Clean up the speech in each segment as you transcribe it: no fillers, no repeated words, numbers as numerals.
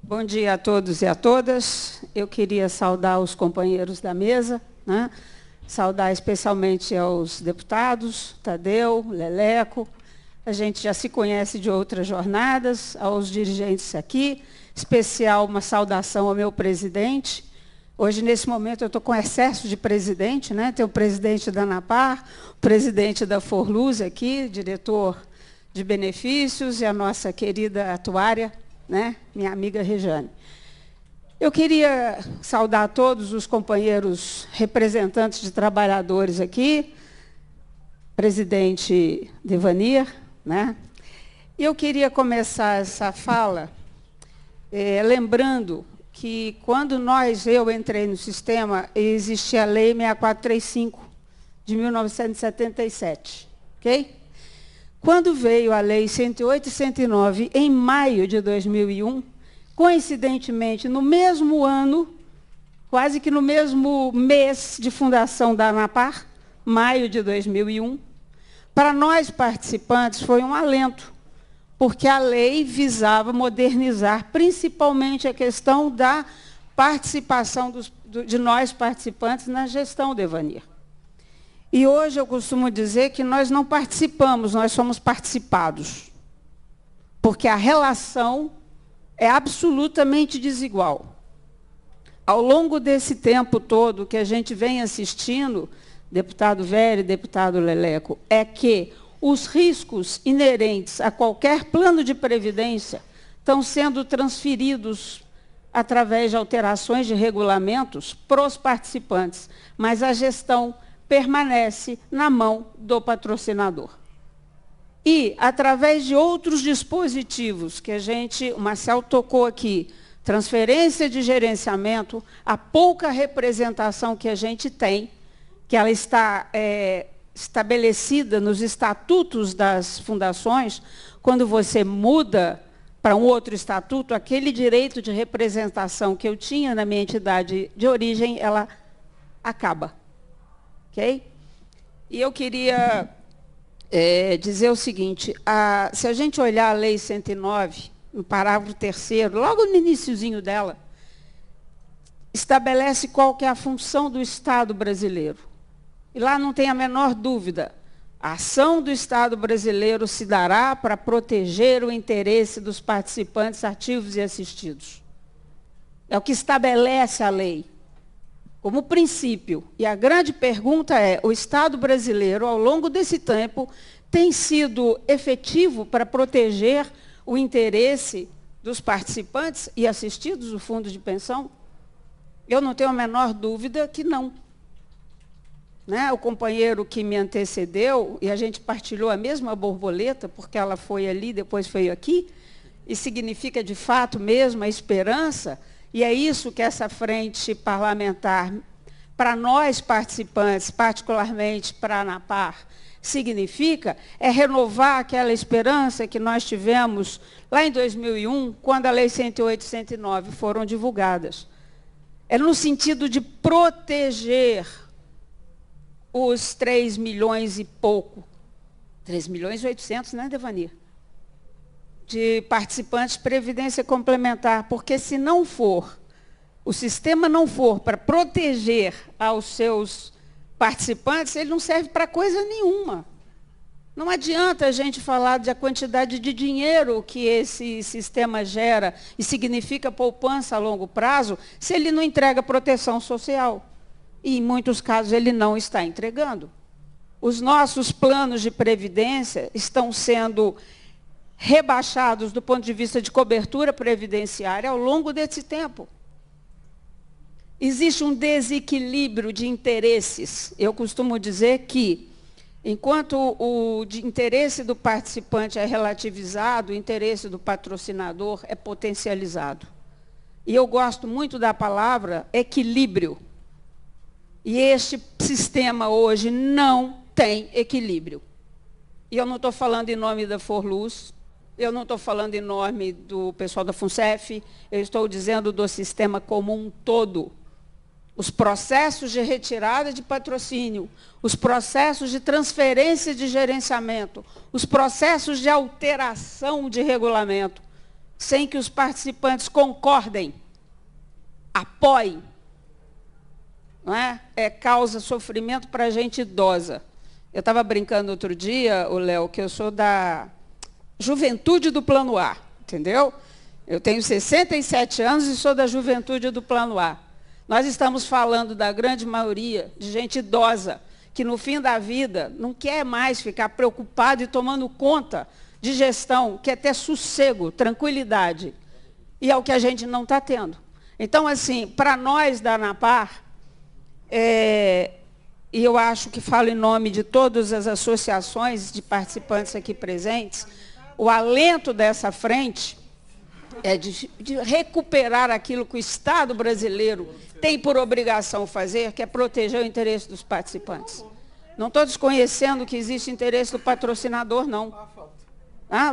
Bom dia a todos e a todas. Eu queria saudar os companheiros da mesa, né? Saudar especialmente aos deputados, Tadeu, Leleco. A gente já se conhece de outras jornadas, aos dirigentes aqui, especial uma saudação ao meu presidente. Hoje, nesse momento, eu estou com excesso de presidente, né? Tem o presidente da ANAPAR, o presidente da Forluz aqui, diretor de benefícios, e a nossa querida atuária, né? Minha amiga Rejane. Eu queria saudar a todos os companheiros representantes de trabalhadores aqui, presidente Devanir, né? E eu queria começar essa fala lembrando que quando eu entrei no sistema, existia a Lei 6435, de 1977, ok? Quando veio a Lei 108 e 109, em maio de 2001, coincidentemente, no mesmo ano, quase que no mesmo mês de fundação da ANAPAR, maio de 2001, para nós participantes foi um alento, porque a lei visava modernizar principalmente a questão da participação de nós participantes na gestão do Devanir. E hoje eu costumo dizer que nós não participamos, nós somos participados, porque a relação é absolutamente desigual. Ao longo desse tempo todo que a gente vem assistindo, deputado Velho e deputado Leleco, é que os riscos inerentes a qualquer plano de previdência estão sendo transferidos através de alterações de regulamentos para os participantes, mas a gestão permanece na mão do patrocinador. E, através de outros dispositivos que o Marcel tocou aqui, transferência de gerenciamento, a pouca representação que a gente tem, que ela está estabelecida nos estatutos das fundações, quando você muda para um outro estatuto, aquele direito de representação que eu tinha na minha entidade de origem, ela acaba. Okay? E eu queria dizer o seguinte, se a gente olhar a Lei 109, no parágrafo 3º, logo no iniciozinho dela, estabelece qual que é a função do Estado brasileiro. E lá não tem a menor dúvida, a ação do Estado brasileiro se dará para proteger o interesse dos participantes ativos e assistidos. É o que estabelece a lei, como princípio. E a grande pergunta é, o Estado brasileiro, ao longo desse tempo, tem sido efetivo para proteger o interesse dos participantes e assistidos do fundo de pensão? Eu não tenho a menor dúvida que não. Né? O companheiro que me antecedeu, e a gente partilhou a mesma borboleta, porque ela foi ali, depois veio aqui, e significa, de fato, mesmo a esperança. E é isso que essa frente parlamentar, para nós participantes, particularmente para a ANAPAR, significa, é renovar aquela esperança que nós tivemos lá em 2001, quando a Lei 108 e 109 foram divulgadas. É no sentido de proteger os 3 milhões e pouco, 3 milhões e 800, né, Devanir? De participantes de previdência complementar, porque se não for, o sistema não for para proteger aos seus participantes, ele não serve para coisa nenhuma. Não adianta a gente falar da quantidade de dinheiro que esse sistema gera e significa poupança a longo prazo, se ele não entrega proteção social. E, em muitos casos, ele não está entregando. Os nossos planos de previdência estão sendo rebaixados do ponto de vista de cobertura previdenciária ao longo desse tempo. Existe um desequilíbrio de interesses. Eu costumo dizer que, enquanto o interesse do participante é relativizado, o interesse do patrocinador é potencializado. E eu gosto muito da palavra equilíbrio. E este sistema hoje não tem equilíbrio. E eu não estou falando em nome da Forluz, eu não estou falando em nome do pessoal da FUNCEF, eu estou dizendo do sistema como um todo. Os processos de retirada de patrocínio, os processos de transferência de gerenciamento, os processos de alteração de regulamento, sem que os participantes concordem, apoiem, não é? Causa sofrimento para a gente idosa. Eu estava brincando outro dia, Léo, que eu sou da juventude do Plano A, entendeu? Eu tenho 67 anos e sou da juventude do Plano A. Nós estamos falando da grande maioria de gente idosa, que no fim da vida não quer mais ficar preocupado e tomando conta de gestão, quer ter sossego, tranquilidade. E é o que a gente não está tendo. Então, assim, para nós da ANAPAR, e eu acho que falo em nome de todas as associações de participantes aqui presentes, o alento dessa frente é de recuperar aquilo que o Estado brasileiro tem por obrigação fazer, que é proteger o interesse dos participantes. Não estou desconhecendo que existe interesse do patrocinador, não.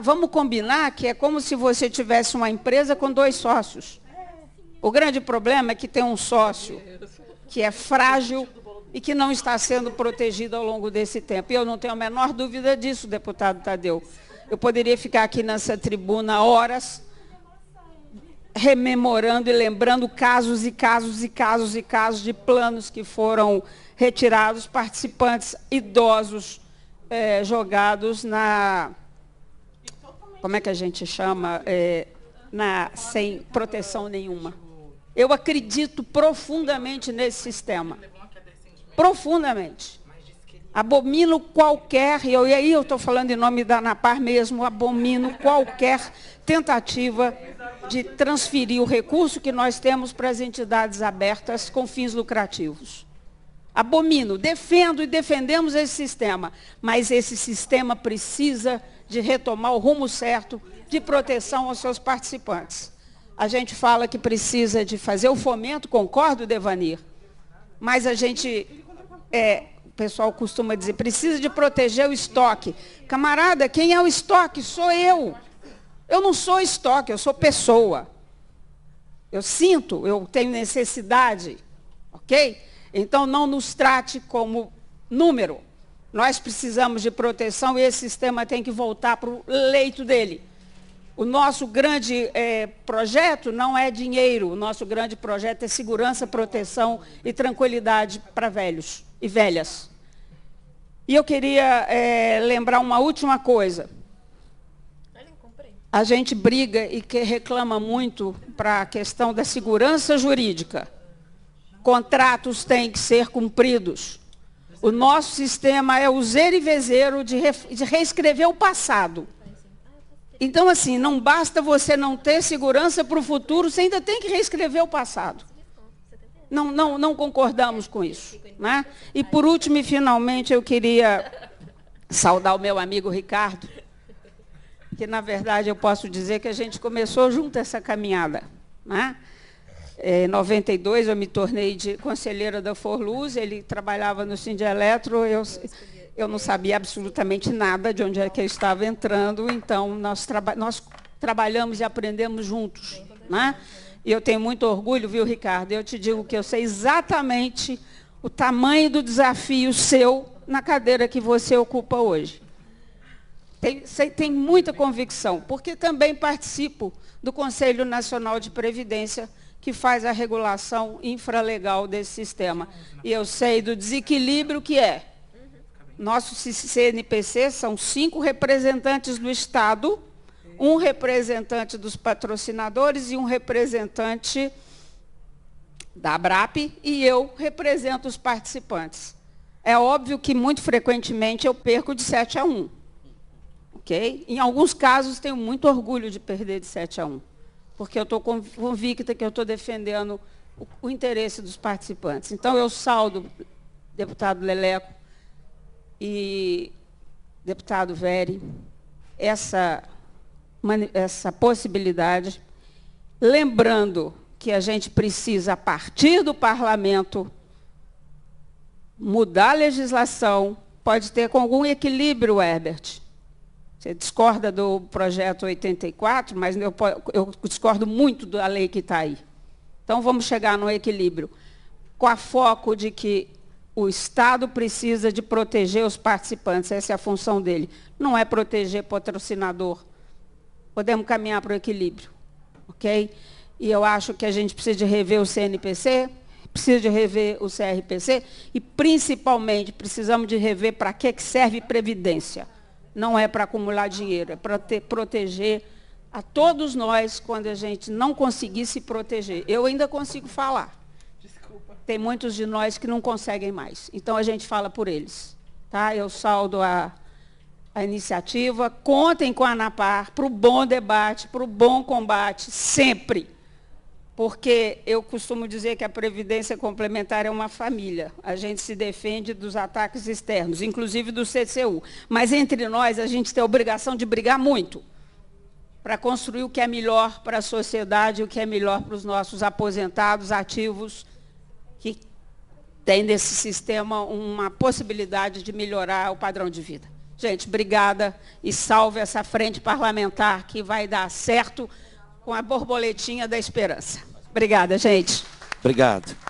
Vamos combinar que é como se você tivesse uma empresa com 2 sócios. O grande problema é que tem um sócio que é frágil e que não está sendo protegido ao longo desse tempo. E eu não tenho a menor dúvida disso, deputado Tadeu. Eu poderia ficar aqui nessa tribuna horas rememorando e lembrando casos e casos e casos e casos de planos que foram retirados, participantes idosos jogados na... Como é que a gente chama? Sem proteção nenhuma. Eu acredito profundamente nesse sistema. Profundamente. Abomino qualquer, e aí eu estou falando em nome da ANAPAR mesmo, abomino qualquer tentativa de transferir o recurso que nós temos para as entidades abertas com fins lucrativos. Abomino, defendo e defendemos esse sistema, mas esse sistema precisa de retomar o rumo certo de proteção aos seus participantes. A gente fala que precisa de fazer o fomento, concordo, Devanir, mas a gente, o pessoal costuma dizer, precisa de proteger o estoque. Camarada, quem é o estoque? Sou eu. Eu não sou estoque, eu sou pessoa. Eu sinto, eu tenho necessidade, ok? Então, não nos trate como número. Nós precisamos de proteção e esse sistema tem que voltar para o leito dele. O nosso grande projeto não é dinheiro, o nosso grande projeto é segurança, proteção e tranquilidade para velhos e velhas. E eu queria lembrar uma última coisa. A gente briga e reclama muito para a questão da segurança jurídica. Contratos têm que ser cumpridos. O nosso sistema é o zero e vezeiro de reescrever o passado. Então, assim, não basta você não ter segurança para o futuro, você ainda tem que reescrever o passado. Não concordamos com isso. Né? E, por último e finalmente, eu queria saudar o meu amigo Ricardo, que, na verdade, eu posso dizer que a gente começou junto essa caminhada. Né? Em 92, eu me tornei conselheira da Forluz, ele trabalhava no Sindeletro, eu não sabia absolutamente nada de onde é que eu estava entrando, então nós trabalhamos e aprendemos juntos. Né? E eu tenho muito orgulho, viu, Ricardo? Eu te digo que eu sei exatamente o tamanho do desafio seu na cadeira que você ocupa hoje. Tem muita convicção, porque também participo do Conselho Nacional de Previdência, que faz a regulação infralegal desse sistema. E eu sei do desequilíbrio que é. Nosso CNPC são 5 representantes do Estado, 1 representante dos patrocinadores e 1 representante da ABRAP, e eu represento os participantes. É óbvio que, muito frequentemente, eu perco de 7-1. Okay? Em alguns casos, tenho muito orgulho de perder de 7-1. Porque eu estou convicta que eu estou defendendo o interesse dos participantes. Então, eu saldo, deputado Leleco e deputado Veri, essa possibilidade, lembrando que a gente precisa, a partir do parlamento, mudar a legislação, pode ter com algum equilíbrio, Herbert. Você discorda do projeto 84, mas eu discordo muito da lei que está aí. Então, vamos chegar no equilíbrio, com a foco de que o Estado precisa de proteger os participantes, essa é a função dele. Não é proteger patrocinador. Podemos caminhar para o equilíbrio. ok? E eu acho que a gente precisa de rever o CNPC, precisa de rever o CRPC e, principalmente, precisamos de rever para que serve Previdência. Não é para acumular dinheiro, é para proteger a todos nós quando a gente não conseguir se proteger. Eu ainda consigo falar. Desculpa. Tem muitos de nós que não conseguem mais. Então, a gente fala por eles. Tá? Eu saldo a iniciativa. Contem com a ANAPAR para o bom debate, para o bom combate, sempre. Porque eu costumo dizer que a Previdência Complementar é uma família. A gente se defende dos ataques externos, inclusive do CCU. Mas, entre nós, a gente tem a obrigação de brigar muito para construir o que é melhor para a sociedade, o que é melhor para os nossos aposentados, ativos, que têm nesse sistema uma possibilidade de melhorar o padrão de vida. Gente, obrigada e salve essa frente parlamentar que vai dar certo com a borboletinha da esperança. Obrigada, gente. Obrigado.